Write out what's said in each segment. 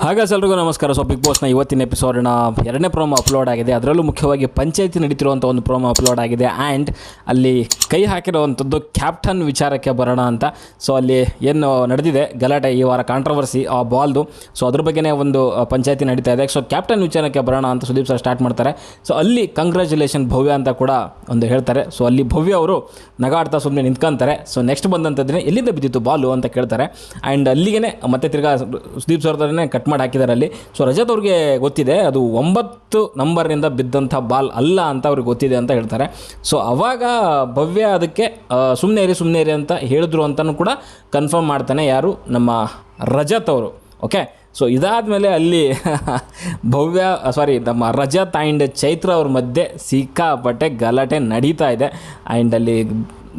ಹಾಗಾಗಿ ಎಲ್ರಿಗೂ ನಮಸ್ಕಾರ. ಸೊ ಬಿಗ್ ಬಾಸ್ನ ಇವತ್ತಿನ ಎಪಿಸೋಡ್ನ ಎರಡನೇ ಪ್ರೋಮೋ ಅಪ್ಲೋಡ್ ಆಗಿದೆ. ಅದರಲ್ಲೂ ಮುಖ್ಯವಾಗಿ ಪಂಚಾಯಿತಿ ನಡೀತಿರುವಂಥ ಒಂದು ಪ್ರೋಮೋ ಅಪ್ಲೋಡ್ ಆಗಿದೆ. ಆ್ಯಂಡ್ ಅಲ್ಲಿ ಕೈ ಹಾಕಿರುವಂಥದ್ದು ಕ್ಯಾಪ್ಟನ್ ವಿಚಾರಕ್ಕೆ ಬರೋಣ ಅಂತ. ಸೊ ಅಲ್ಲಿ ಏನು ನಡೆದಿದೆ ಗಲಾಟೆ ಈ ವಾರ, ಕಾಂಟ್ರವರ್ಸಿ ಆ ಬಾಲ್ದು, ಸೊ ಅದ್ರ ಬಗ್ಗೆನೇ ಒಂದು ಪಂಚಾಯಿತಿ ನಡೀತಾ ಇದೆ. ಸೊ ಕ್ಯಾಪ್ಟನ್ ವಿಚಾರಕ್ಕೆ ಬರೋಣ ಅಂತ ಸುದೀಪ್ ಸರ್ ಸ್ಟಾರ್ಟ್ ಮಾಡ್ತಾರೆ. ಸೊ ಅಲ್ಲಿ ಕಂಗ್ರ್ಯಾಚುಲೇಷನ್ ಭವ್ಯ ಅಂತ ಕೂಡ ಒಂದು ಹೇಳ್ತಾರೆ. ಸೊ ಅಲ್ಲಿ ಭವ್ಯ ಅವರು ನಗಾಡ್ತಾ ಸುಮ್ಮನೆ ನಿಂತ್ಕೊಂತಾರೆ. ಸೊ ನೆಕ್ಸ್ಟ್ ಬಂದಂಥದ್ದೇ ಎಲ್ಲಿಂದ ಬಿದ್ದಿತ್ತು ಬಾಲು ಅಂತ ಕೇಳ್ತಾರೆ. ಆ್ಯಂಡ್ ಅಲ್ಲಿಗೆ ಮತ್ತೆ ತಿರ್ಗಾ ಸುದೀಪ್ ಸರ್ದನ್ನೇ ಕಟ್ ಮಾಡಿ ಹಾಕಿದ್ದಾರೆ ಅಲ್ಲಿ. ಸೊ ರಜತ್ ಅವ್ರಿಗೆ ಗೊತ್ತಿದೆ ಅದು 9 ನಂಬರ್ನಿಂದ ಬಿದ್ದಂಥ ಬಾಲ್ ಅಲ್ಲ ಅಂತ ಅವ್ರಿಗೆ ಗೊತ್ತಿದೆ ಅಂತ ಹೇಳ್ತಾರೆ. ಸೊ ಅವಾಗ ಭವ್ಯ ಅದಕ್ಕೆ ಸುಮ್ಮನೆ ಇರಿ ಅಂತ ಹೇಳಿದ್ರು ಅಂತಲೂ ಕೂಡ ಕನ್ಫರ್ಮ್ ಮಾಡ್ತಾನೆ ಯಾರು, ನಮ್ಮ ರಜತ್ ಅವರು. ಓಕೆ, ಸೊ ಇದಾದಮೇಲೆ ಅಲ್ಲಿ ನಮ್ಮ ರಜತ್ ಆ್ಯಂಡ್ ಚೈತ್ರ ಅವ್ರ ಮಧ್ಯೆ ಸಿಕ್ಕಾಪಟ್ಟೆ ಗಲಾಟೆ ನಡೀತಾ ಇದೆ. ಆ್ಯಂಡ್ ಅಲ್ಲಿ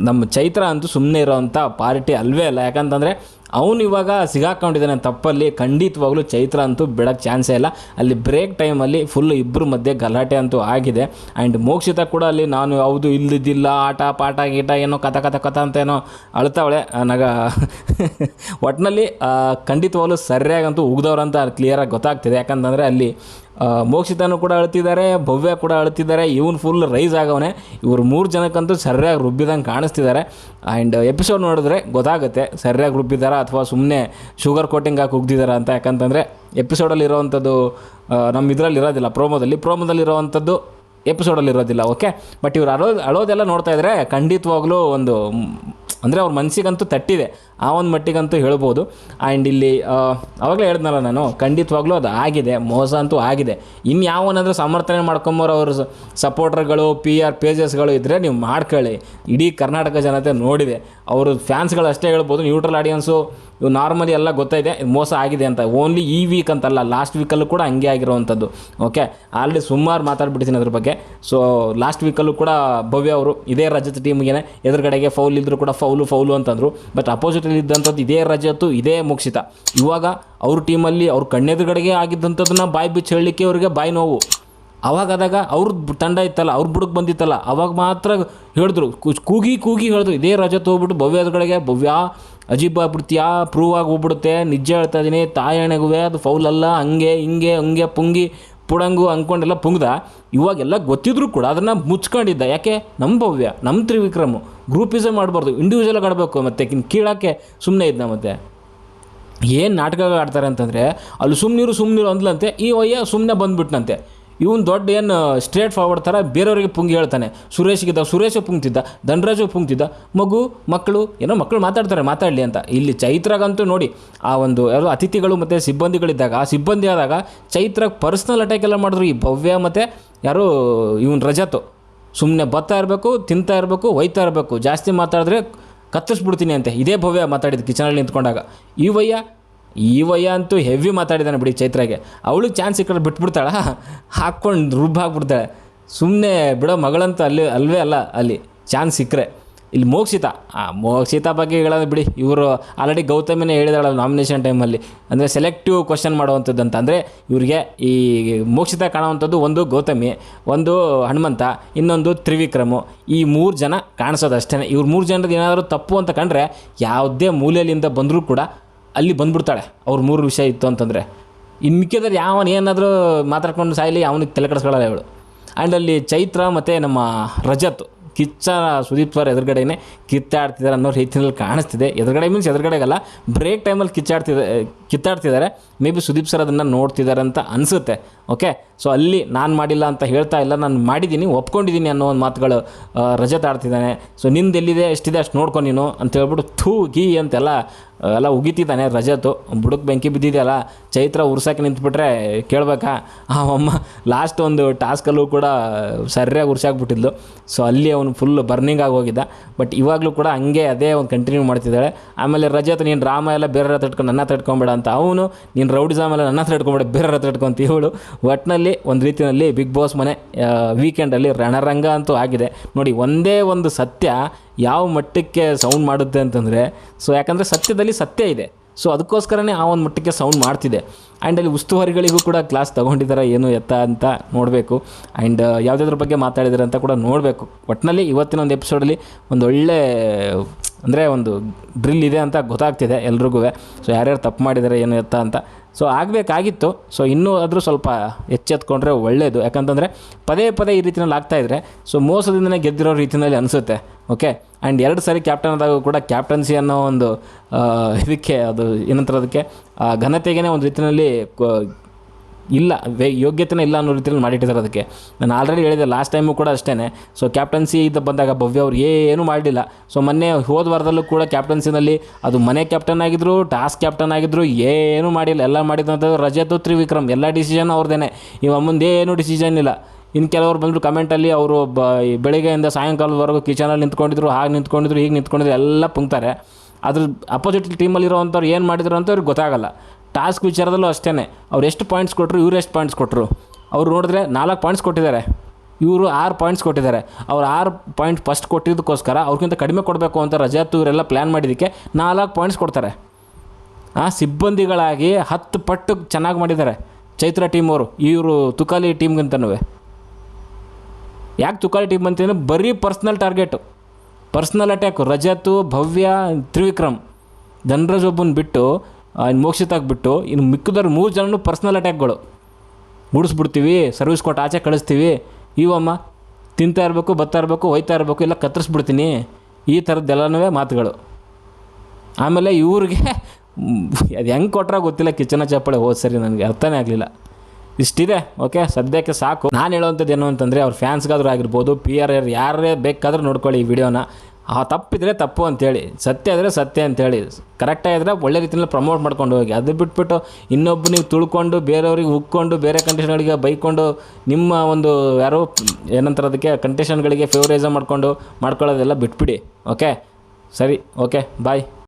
ನಮ್ಮ ಚೈತ್ರ ಅಂತೂ ಸುಮ್ಮನೆ ಇರೋವಂಥ ಪಾರ್ಟಿ ಅಲ್ವೇ ಅಲ್ಲ. ಯಾಕಂತಂದರೆ ಅವನು ಇವಾಗ ಸಿಗಾಕೊಂಡಿದ್ದಾನೆ ತಪ್ಪಲ್ಲಿ. ಖಂಡಿತವಾಗ್ಲೂ ಚೈತ್ರ ಅಂತೂ ಬಿಡೋಕ್ಕೆ ಚಾನ್ಸೇ ಇಲ್ಲ. ಅಲ್ಲಿ ಬ್ರೇಕ್ ಟೈಮಲ್ಲಿ ಫುಲ್ ಇಬ್ಬರ ಮಧ್ಯೆ ಗಲಾಟೆ ಅಂತೂ ಆಗಿದೆ. ಆ್ಯಂಡ್ ಮೋಕ್ಷಿತ ಕೂಡ ಅಲ್ಲಿ ನಾನು ಯಾವುದು ಇಲ್ಲದಿದ್ದಿಲ್ಲ, ಆಟ ಪಾಠ ಗೀಟ ಏನೋ ಕಥ ಅಂತ ಏನೋ ಅಳ್ತಾವಳೆ ಒಟ್ಟಿನಲ್ಲಿ ಖಂಡಿತವಾಗ್ಲೂ ಸರಿಯಾಗಂತೂ ಉಗ್ದವ್ರಂತ ಕ್ಲಿಯರಾಗಿ ಗೊತ್ತಾಗ್ತಿದೆ. ಯಾಕಂತಂದರೆ ಅಲ್ಲಿ ಮೋಕ್ಷಿತನೂ ಕೂಡ ಅಳ್ತಿದ್ದಾರೆ, ಭವ್ಯ ಕೂಡ ಅಳ್ತಿದ್ದಾರೆ, ಇವನು ಫುಲ್ ರೈಸ್ ಆಗವನೇ. ಇವರು 3 ಜನಕ್ಕಂತೂ ಸರಿಯಾಗಿ ರುಬ್ಬಿದಂಗೆ ಕಾಣಿಸ್ತಿದ್ದಾರೆ. ಆ್ಯಂಡ್ ಎಪಿಸೋಡ್ ನೋಡಿದ್ರೆ ಗೊತ್ತಾಗುತ್ತೆ ಸರಿಯಾಗಿ ರುಬ್ಬಿದಾರ ಅಥವಾ ಸುಮ್ಮನೆ ಶುಗರ್ ಕೋಟಿಂಗ್ ಹಾಕಿ ಉಗ್ದಿದ್ದಾರೆ ಅಂತ. ಯಾಕಂತಂದರೆ ಎಪಿಸೋಡಲ್ಲಿ ಇರೋವಂಥದ್ದು ನಮ್ಮ ಇದರಲ್ಲಿ ಇರೋದಿಲ್ಲ, ಪ್ರೋಮೋದಲ್ಲಿ ಇರೋವಂಥದ್ದು ಎಪಿಸೋಡಲ್ಲಿ ಇರೋದಿಲ್ಲ. ಓಕೆ, ಬಟ್ ಇವ್ರು ಅಳೋದೆಲ್ಲ ನೋಡ್ತಾ ಇದ್ದರೆ ಖಂಡಿತವಾಗ್ಲೂ ಒಂದು ಅಂದರೆ ಅವ್ರ ಮನಸ್ಸಿಗಂತೂ ತಟ್ಟಿದೆ, ಆ ಒಂದು ಮಟ್ಟಿಗಂತೂ ಹೇಳ್ಬೋದು. ಆ್ಯಂಡ್ ಇಲ್ಲಿ ಆವಾಗಲೇ ಹೇಳಿದ್ನಲ್ಲ ನಾನು, ಖಂಡಿತವಾಗ್ಲೂ ಅದು ಆಗಿದೆ, ಮೋಸ ಅಂತೂ ಆಗಿದೆ. ಇನ್ಯಾವನಾದರೂ ಸಮರ್ಥನೆ ಮಾಡ್ಕೊಂಬರೋ ಅವ್ರ ಸಪೋರ್ಟರ್ಗಳು PR ಪೇಜಸ್ಗಳು ಇದ್ದರೆ ನೀವು ಮಾಡ್ಕೊಳ್ಳಿ. ಇಡೀ ಕರ್ನಾಟಕ ಜನತೆ ನೋಡಿದೆ, ಅವರು ಫ್ಯಾನ್ಸ್ಗಳು ಅಷ್ಟೇ ಹೇಳ್ಬೋದು, ನ್ಯೂಟ್ರಲ್ ಆಡಿಯನ್ಸು ಇವು ನಾರ್ಮಲಿ ಎಲ್ಲ ಗೊತ್ತಾಯಿದೆ ಮೋಸ ಆಗಿದೆ ಅಂತ. ಓನ್ಲಿ ಈ ವೀಕ್ ಅಂತಲ್ಲ, ಲಾಸ್ಟ್ ವೀಕಲ್ಲೂ ಕೂಡ ಹಂಗೆ ಆಗಿರೋವಂಥದ್ದು. ಓಕೆ, ಆಲ್ರೆಡಿ ಸುಮಾರು ಮಾತಾಡ್ಬಿಡ್ತೀನಿ ಅದ್ರ ಬಗ್ಗೆ. ಸೊ ಲಾಸ್ಟ್ ವೀಕಲ್ಲೂ ಕೂಡ ಭವ್ಯ ಅವರು ಇದೇ ರಜತ್ ಟೀಮ್ಗೆ ಎದುರುಗಡೆಗೆ ಫೌಲ್ ಇದ್ದರೂ ಕೂಡ ಫೌಲು ಅಂತಂದರು. ಬಟ್ ಅಪೋಸಿಟಲ್ಲಿ ಇದ್ದಂಥದ್ದು ಇದೇ ರಜತ್ತು, ಇದೇ ಮೋಕ್ಷಿತ. ಇವಾಗ ಅವ್ರ ಟೀಮಲ್ಲಿ ಅವ್ರ ಕಣ್ಣೆದುರುಗಡೆಗೆ ಆಗಿದ್ದಂಥದ್ದನ್ನ ಬಾಯಿ ಬಿಚ್ಚಿ ಹೇಳಲಿಕ್ಕೆ ಅವ್ರಿಗೆ ಬಾಯಿ ನೋವು. ಅವಾಗಾದಾಗ ಅವ್ರ ತಂಡ ಇತ್ತಲ್ಲ, ಅವ್ರ ಬುಡಕ್ಕೆ ಬಂದಿತ್ತಲ್ಲ, ಅವಾಗ ಮಾತ್ರ ಹೇಳಿದ್ರು, ಕೂಗಿ ಹೇಳಿದ್ರು. ಇದೇ ರಜತ್ ಹೋಗ್ಬಿಟ್ಟು ಭವ್ಯ ಎದುರುಗಡೆಗೆ, ಭವ್ಯ ಅಜೀಬ್ ಆಗ್ಬಿಡ್ತೀಯಾ, ಪ್ರೂವ್ ಆಗಿ ಹೋಗ್ಬಿಡುತ್ತೆ, ನಿಜ ಹೇಳ್ತಾ ಇದ್ದೀನಿ, ತಾಯಣೆಗುವೆ ಅದು ಫೌಲ್ ಅಲ್ಲ, ಹಂಗೆ ಪುಂಗಿ ಪುಡಂಗು ಅಂದ್ಕೊಂಡೆಲ್ಲ ಪುಂಗ್ದ. ಇವಾಗೆಲ್ಲ ಗೊತ್ತಿದ್ರು ಕೂಡ ಅದನ್ನು ಮುಚ್ಕೊಂಡಿದ್ದ. ಯಾಕೆ? ನಮ್ಮ ಭವ್ಯ, ನಮ್ಮ ತ್ರಿವಿಕ್ರಮ್ ಗ್ರೂಪಿಸಮ್ ಮಾಡಬಾರ್ದು, ಇಂಡಿವಿಜುವಲಾಗಿ ಆಡಬೇಕು. ಮತ್ತು ಕೀಳಕ್ಕೆ ಸುಮ್ಮನೆ ಇದ್ದ. ಮತ್ತು ಏನು ನಾಟಕಗಳು ಆಡ್ತಾರೆ ಅಂತಂದರೆ ಅಲ್ಲಿ ಸುಮ್ಮನಿರು ಅಂದ್ಲಂತೆ, ಈ ವಯ್ಯ ಸುಮ್ಮನೆ ಬಂದುಬಿಟ್ನಂತೆ. ಇವನು ದೊಡ್ಡ ಏನು ಸ್ಟ್ರೇಟ್ ಫಾರ್ವರ್ಡ್ ಥರ ಬೇರೆಯವರಿಗೆ ಪುಂಗಿ ಹೇಳ್ತಾನೆ. ಸುರೇಶ ಪುಂಗ್ತಿದ್ದ, ಧನರಾಜು ಪುಂಗ್ತಿದ್ದ, ಮಕ್ಕಳು ಮಾತಾಡಲಿ ಅಂತ. ಇಲ್ಲಿ ಚೈತ್ರಾಗಂತೂ ನೋಡಿ, ಆ ಒಂದು ಯಾರು ಅತಿಥಿಗಳು ಮತ್ತು ಸಿಬ್ಬಂದಿಗಳಿದ್ದಾಗ, ಆ ಸಿಬ್ಬಂದಿ ಆದಾಗ ಚೈತ್ರಾಗ ಪರ್ಸ್ನಲ್ ಅಟ್ಯಾಕ್ ಎಲ್ಲ ಮಾಡಿದ್ರು ಈ ಭವ್ಯ ಮತ್ತು ಯಾರು ಇವನು ರಜತ್ತು. ಸುಮ್ಮನೆ ಬರ್ತಾ ಇರಬೇಕು, ತಿಂತಾ ಇರಬೇಕು, ಒಯ್ತಾ ಇರಬೇಕು, ಜಾಸ್ತಿ ಮಾತಾಡಿದ್ರೆ ಕತ್ತರಿಸ್ಬಿಡ್ತೀನಿ ಅಂತೆ. ಇದೇ ಭವ್ಯ ಮಾತಾಡಿದ್ದು ಕಿಚನಲ್ಲಿ ನಿಂತ್ಕೊಂಡಾಗ. ಈ ವಯ್ಯ ಅಂತೂ ಹೆವಿ ಮಾತಾಡಿದ್ದಾನೆ ಬಿಡಿ ಚೈತ್ರಾಗೆ. ಅವಳಿಗೆ ಚಾನ್ಸ್ ಸಿಕ್ಕರೆ ಬಿಟ್ಬಿಡ್ತಾಳ, ಹಾಕ್ಕೊಂಡು ಹಾಕ್ಬಿಡ್ತಾಳೆ. ಸುಮ್ಮನೆ ಬಿಡೋ ಮಗಳಂತೂ ಅಲ್ವೇ ಅಲ್ಲ ಅಲ್ಲಿ ಚಾನ್ಸ್ ಸಿಕ್ಕರೆ. ಇಲ್ಲಿ ಮೋಕ್ಷಿತ ಬಗ್ಗೆ ಹೇಳೋದು ಬಿಡಿ. ಇವರು ಆಲ್ರೆಡಿ ಗೌತಮಿನೇ ಹೇಳಿದಾಳಲ್ಲ ನಾಮಿನೇಷನ್ ಟೈಮಲ್ಲಿ, ಅಂದರೆ ಸೆಲೆಕ್ಟಿವ್ ಕ್ವಶನ್ ಮಾಡುವಂಥದ್ದು ಅಂತ. ಅಂದರೆ ಇವರಿಗೆ ಈ ಮೋಕ್ಷಿತ ಕಾಣುವಂಥದ್ದು ಒಂದು ಗೌತಮಿ, ಒಂದು ಹನುಮಂತ, ಇನ್ನೊಂದು ತ್ರಿವಿಕ್ರಮು. ಈ 3 ಜನ ಕಾಣಿಸೋದು ಅಷ್ಟೇ. ಇವ್ರು 3 ಜನರದ್ದು ಏನಾದರೂ ತಪ್ಪು ಅಂತ ಕಂಡ್ರೆ ಯಾವುದೇ ಮೂಲೆಯಲ್ಲಿಂದ ಬಂದರೂ ಕೂಡ ಅಲ್ಲಿ ಬಂದುಬಿಡ್ತಾಳೆ. ಅವ್ರು 3 ವಿಷಯ ಇತ್ತು ಅಂತಂದರೆ. ಇನ್ನು ಮಿಕ್ಕಿದ್ರೆ ಏನಾದರೂ ಮಾತಾಡ್ಕೊಂಡು ಸಾಯಲಿ, ಅವನಿಗೆ ತಲೆ ಕೆಡಿಸ್ಕೊಳ್ಳಲ್ಲ ಇವಳು. ಆ್ಯಂಡ್ ಅಲ್ಲಿ ಚೈತ್ರ ಮತ್ತು ನಮ್ಮ ರಜತ್ ಸುದೀಪ್ ಸರ್ ಎದುರುಗಡೆನೇ ಕಿತ್ತಾಡ್ತಿದ್ದಾರೆ ಅನ್ನೋ ರೀತಿಯಲ್ಲಿ ಕಾಣಿಸ್ತಿದೆ. ಎದುರುಗಡೆಗಲ್ಲ, ಬ್ರೇಕ್ ಟೈಮಲ್ಲಿ ಕಿತ್ತಾಡ್ತಿದ್ದಾರೆ. ಮೇ ಬಿ ಸುದೀಪ್ ಸರ್ ಅದನ್ನು ನೋಡ್ತಿದ್ದಾರೆ ಅಂತ ಅನಿಸುತ್ತೆ. ಓಕೆ, ಸೊ ಅಲ್ಲಿ ನಾನು ಮಾಡಿಲ್ಲ ಅಂತ ಹೇಳ್ತಾ ಇಲ್ಲ, ನಾನು ಮಾಡಿದ್ದೀನಿ, ಒಪ್ಕೊಂಡಿದ್ದೀನಿ ಅನ್ನೋ ಒಂದು ಮಾತುಗಳು ರಜತ್ ಆಡ್ತಿದ್ದಾನೆ. ಸೊ ನಿಂದು ಎಲ್ಲಿದೆ, ಎಷ್ಟಿದೆ ಅಷ್ಟು ನೋಡ್ಕೊ ನೀನು ಅಂತ ಹೇಳ್ಬಿಟ್ಟು ಗೀ ಅಂತೆಲ್ಲ ಉಗಿತಿದ್ದಾನೆ ರಜತ್ತು. ಬುಡಕ್ಕೆ ಬೆಂಕಿ ಬಿದ್ದಿದೆಯಲ್ಲ, ಚೈತ್ರ ಉರ್ಸೋಕೆ ನಿಂತ್ಬಿಟ್ರೆ ಕೇಳಬೇಕಾ? ಅಮ್ಮ ಲಾಸ್ಟ್ ಒಂದು ಟಾಸ್ಕಲ್ಲೂ ಕೂಡ ಸರಿಯಾಗಿ ಉರ್ಸಾಕ್ಬಿಟ್ಟಿದ್ಲು. ಸೊ ಅಲ್ಲಿ ಅವನು ಫುಲ್ ಬರ್ನಿಂಗ್ ಆಗಿ ಹೋಗಿದ್ದ. ಬಟ್ ಇವಾಗಲೂ ಕೂಡ ಹಂಗೆ ಅದೇ ಒಂದು ಕಂಟಿನ್ಯೂ ಮಾಡ್ತಿದ್ದಾಳೆ. ಆಮೇಲೆ ರಜತ್, ನೀನು ಡ್ರಾಮ ಎಲ್ಲ ಬೇರೆ ಹತ್ರ ಇಟ್ಕೊಂಡು ನನ್ನ ಹತ್ರ ಇಟ್ಕೊಂಬೇಡ ಅಂತ ಅವನು, ನೀನು ರೌಡಿಸಮ್ ಎಲ್ಲ ನನ್ನ ಹತ್ರ ಇಟ್ಕೊಂಬೇಡ, ಬೇರೆ ಹತ್ರ ಇಟ್ಕೊಂತ ಇವಳು. ಒಟ್ಟಿನಲ್ಲಿ ಒಂದು ರೀತಿಯಲ್ಲಿ ಬಿಗ್ ಬಾಸ್ ಮನೆ ವೀಕೆಂಡಲ್ಲಿ ರಣರಂಗ ಅಂತೂ ಆಗಿದೆ ನೋಡಿ. ಒಂದೇ ಒಂದು ಸತ್ಯ ಯಾವ ಮಟ್ಟಕ್ಕೆ ಸೌಂಡ್ ಮಾಡುತ್ತೆ ಅಂತಂದರೆ, ಸೊ ಯಾಕಂದರೆ ಸತ್ಯದಲ್ಲಿ ಸತ್ಯ ಇದೆ. ಸೊ ಅದಕ್ಕೋಸ್ಕರನೇ ಆ ಒಂದು ಮಟ್ಟಕ್ಕೆ ಸೌಂಡ್ ಮಾಡ್ತಿದೆ. ಆ್ಯಂಡ್ ಅಲ್ಲಿ ಉಸ್ತುವಾರಿಗಳಿಗೂ ಕೂಡ ಕ್ಲಾಸ್ ತೊಗೊಂಡಿದ್ದಾರೆ, ಏನು ಎತ್ತ ಅಂತ ನೋಡಬೇಕು. ಆ್ಯಂಡ್ ಯಾವುದಾದ್ರ ಬಗ್ಗೆ ಮಾತಾಡಿದ್ದಾರೆ ಅಂತ ಕೂಡ ನೋಡಬೇಕು. ಒಟ್ಟಿನಲ್ಲಿ ಇವತ್ತಿನ ಒಂದು ಎಪಿಸೋಡಲ್ಲಿ ಒಂದು ಒಳ್ಳೆ ಅಂದರೆ ಒಂದು ಡ್ರಿಲ್ ಇದೆ ಅಂತ ಗೊತ್ತಾಗ್ತಿದೆ ಎಲ್ರಿಗೂ. ಸೊ ಯಾರ್ಯಾರು ತಪ್ಪು ಮಾಡಿದ್ದಾರೆ ಏನು ಎತ್ತ ಅಂತ. ಸೊ ಆಗಬೇಕಾಗಿತ್ತು. ಸೊ ಇನ್ನೂ ಆದರೂ ಸ್ವಲ್ಪ ಎಚ್ಚೆತ್ಕೊಂಡ್ರೆ ಒಳ್ಳೆಯದು. ಯಾಕಂತಂದರೆ ಪದೇ ಪದೇ ಈ ರೀತಿಯಲ್ಲಿ ಆಗ್ತಾಯಿದ್ರೆ ಸೊ ಮೋಸದಿಂದನೇ ಗೆದ್ದಿರೋ ರೀತಿಯಲ್ಲಿ ಅನಿಸುತ್ತೆ. ಓಕೆ, ಆ್ಯಂಡ್ 2 ಸಾರಿ ಕ್ಯಾಪ್ಟನ್ ಆದಾಗ ಕೂಡ ಕ್ಯಾಪ್ಟನ್ಸಿ ಅನ್ನೋ ಒಂದು ಇದಕ್ಕೆ ಅದು ಏನಂತಾರೆ ಅದಕ್ಕೆ ಘನತೆಗೇ ಒಂದು ರೀತಿಯಲ್ಲಿ ಇಲ್ಲ, ಯೋಗ್ಯತೆನೇ ಇಲ್ಲ ಅನ್ನೋ ರೀತಿಯಲ್ಲಿ ಮಾಡಿಟ್ಟಿದ್ದಾರೆ. ಅದಕ್ಕೆ ನಾನು ಆಲ್ರೆಡಿ ಹೇಳಿದೆ ಲಾಸ್ಟ್ ಟೈಮು ಕೂಡ ಅಷ್ಟೇ. ಸೊ ಕ್ಯಾಪ್ಟನ್ಸಿ ಇದು ಬಂದಾಗ ಭವ್ಯ ಅವ್ರು ಏನೂ ಮಾಡಲಿಲ್ಲ. ಸೊ ಮೊನ್ನೆ ಹೋದ ವಾರದಲ್ಲೂ ಕೂಡ ಕ್ಯಾಪ್ಟನ್ಸಿನಲ್ಲಿ ಅದು ಮನೆ ಕ್ಯಾಪ್ಟನ್ ಆಗಿದ್ದರು, ಟಾಸ್ಕ್ ಕ್ಯಾಪ್ಟನ್ ಆಗಿದ್ದರು, ಏನೂ ಮಾಡಿಲ್ಲ. ಎಲ್ಲ ಮಾಡಿದಂಥದ್ದು ರಜತ್ ತ್ರಿವಿಕ್ರಮ್, ಎಲ್ಲ ಡಿಸಿಷನ್ ಅವ್ರದ್ದೇ. ಇವ ಮುಂದೇನೂ ಡಿಸಿಷನ್ ಇಲ್ಲ. ಇನ್ನು ಕೆಲವರು ಬಂದರು ಕಮೆಂಟಲ್ಲಿ ಅವರು ಬೆಳಿಗ್ಗೆಯಿಂದ ಸಾಯಂಕಾಲದವರೆಗೂ ಕಿಚನಲ್ಲಿ ನಿಂತ್ಕೊಂಡಿದ್ರು, ಹಾಗೆ ನಿಂತ್ಕೊಂಡಿದ್ರು, ಹೀಗೆ ನಿಂತ್ಕೊಂಡಿದ್ರು ಎಲ್ಲ ಪುಂಕ್ತಾರೆ. ಅದ್ರ ಅಪೋಸಿಟ್ ಟೀಮಲ್ಲಿರೋವಂಥವ್ರು ಏನು ಮಾಡಿದ್ರು ಅಂತ ಅವ್ರಿಗೆ ಗೊತ್ತಾಗಲ್ಲ. ಟಾಸ್ಕ್ ವಿಚಾರದಲ್ಲೂ ಅಷ್ಟೇ, ಅವ್ರು ಎಷ್ಟು ಪಾಯಿಂಟ್ಸ್ ಕೊಟ್ಟರು, ಇವ್ರು ಎಷ್ಟು ಪಾಯಿಂಟ್ಸ್ ಕೊಟ್ಟರು. ಅವ್ರು ನೋಡಿದ್ರೆ 4 ಪಾಯಿಂಟ್ಸ್ ಕೊಟ್ಟಿದ್ದಾರೆ, ಇವರು 6 ಪಾಯಿಂಟ್ಸ್ ಕೊಟ್ಟಿದ್ದಾರೆ. ಅವ್ರು 6 ಪಾಯಿಂಟ್ ಫಸ್ಟ್ ಕೊಟ್ಟಿದ್ದಕ್ಕೋಸ್ಕರ ಅವ್ರಿಗಿಂತ ಕಡಿಮೆ ಕೊಡಬೇಕು ಅಂತ ರಜತ್ ಇವರೆಲ್ಲ ಪ್ಲ್ಯಾನ್ ಮಾಡಿದ್ದಕ್ಕೆ 4 ಪಾಯಿಂಟ್ಸ್ ಕೊಡ್ತಾರೆ. ಸಿಬ್ಬಂದಿಗಳಾಗಿ 10 ಪಟ್ಟು ಚೆನ್ನಾಗಿ ಮಾಡಿದ್ದಾರೆ ಚೈತ್ರ ಟೀಮ್ ಅವರು, ಇವರು ತುಕಾಲಿ ಟೀಮ್ಗಿಂತನೂ. ಯಾಕೆ ತುಕಾಲಿ ಟೀಮ್ ಅಂತಂದರೆ ಬರೀ personal target, personal attack. Rajath, Bhavya, Trivikram, Dhanraj ಒಬ್ಬನ ಬಿಟ್ಟು ಮೋಕ್ಷಿತಾಗಿ ಬಿಟ್ಟು ಇನ್ನು ಮಿಕ್ಕಿದವ್ರು 3 ಜನನು ಪರ್ಸ್ನಲ್ ಅಟ್ಯಾಕ್ಗಳು. ಮುಡಿಸ್ಬಿಡ್ತೀವಿ, ಸರ್ವಿಸ್ ಕೊಟ್ಟು ಆಚೆ ಕಳಿಸ್ತೀವಿ, ಇವಮ್ಮ ತಿಂತಾ ಇರಬೇಕು, ಬರ್ತಾ ಇರಬೇಕು, ಹೋಯ್ತಾ ಇರಬೇಕು, ಇಲ್ಲ ಕತ್ತರಿಸ್ಬಿಡ್ತೀನಿ, ಈ ಥರದ್ದೆಲ್ಲನೂ ಮಾತುಗಳು. ಆಮೇಲೆ ಇವ್ರಿಗೆ ಅದು ಹೆಂಗೆ ಕೊಟ್ಟರೆ ಗೊತ್ತಿಲ್ಲ ಕಿಚನ ಚಪ್ಪಾಳೆ ಹೋದ ಸರಿ, ನನಗೆ ಅರ್ಥನೇ ಆಗಲಿಲ್ಲ. ಇಷ್ಟಿದೆ. ಓಕೆ, ಸದ್ಯಕ್ಕೆ ಸಾಕು. ನಾನು ಹೇಳೋವಂಥದ್ದು ಏನು ಅಂತಂದರೆ ಅವ್ರ ಫ್ಯಾನ್ಸ್ಗಾದರೂ ಆಗಿರ್ಬೋದು, PR ಯಾರೇ ಬೇಕಾದರೂ ನೋಡ್ಕೊಳ್ಳಿ ಈ ವಿಡಿಯೋನ. ತಪ್ಪಿದ್ರೆ ತಪ್ಪು ಅಂತೇಳಿ, ಸತ್ಯ ಆದರೆ ಸತ್ಯ ಅಂತೇಳಿ, ಕರೆಕ್ಟಾಗಿದ್ದರೆ ಒಳ್ಳೆ ರೀತಿಯಲ್ಲಿ ಪ್ರಮೋಟ್ ಮಾಡ್ಕೊಂಡು ಹೋಗಿ. ಅದು ಬಿಟ್ಬಿಟ್ಟು ಇನ್ನೊಬ್ಬ ನೀವು ತುಳ್ಕೊಂಡು ಬೇರೆಯವ್ರಿಗೆ ಉಕ್ಕೊಂಡು ಬೇರೆ ಕಂಡೀಷನ್ಗಳಿಗೆ ಬೈಕೊಂಡು ನಿಮ್ಮ ಒಂದು ಯಾರೋ ಏನಂತಾರೆ ಅದಕ್ಕೆ ಕಂಡೀಷನ್ಗಳಿಗೆ ಫೇವರೈಸಮ್ ಮಾಡ್ಕೊಳ್ಳೋದೆಲ್ಲ ಬಿಟ್ಬಿಡಿ. ಓಕೆ, ಸರಿ, ಓಕೆ, ಬಾಯ್.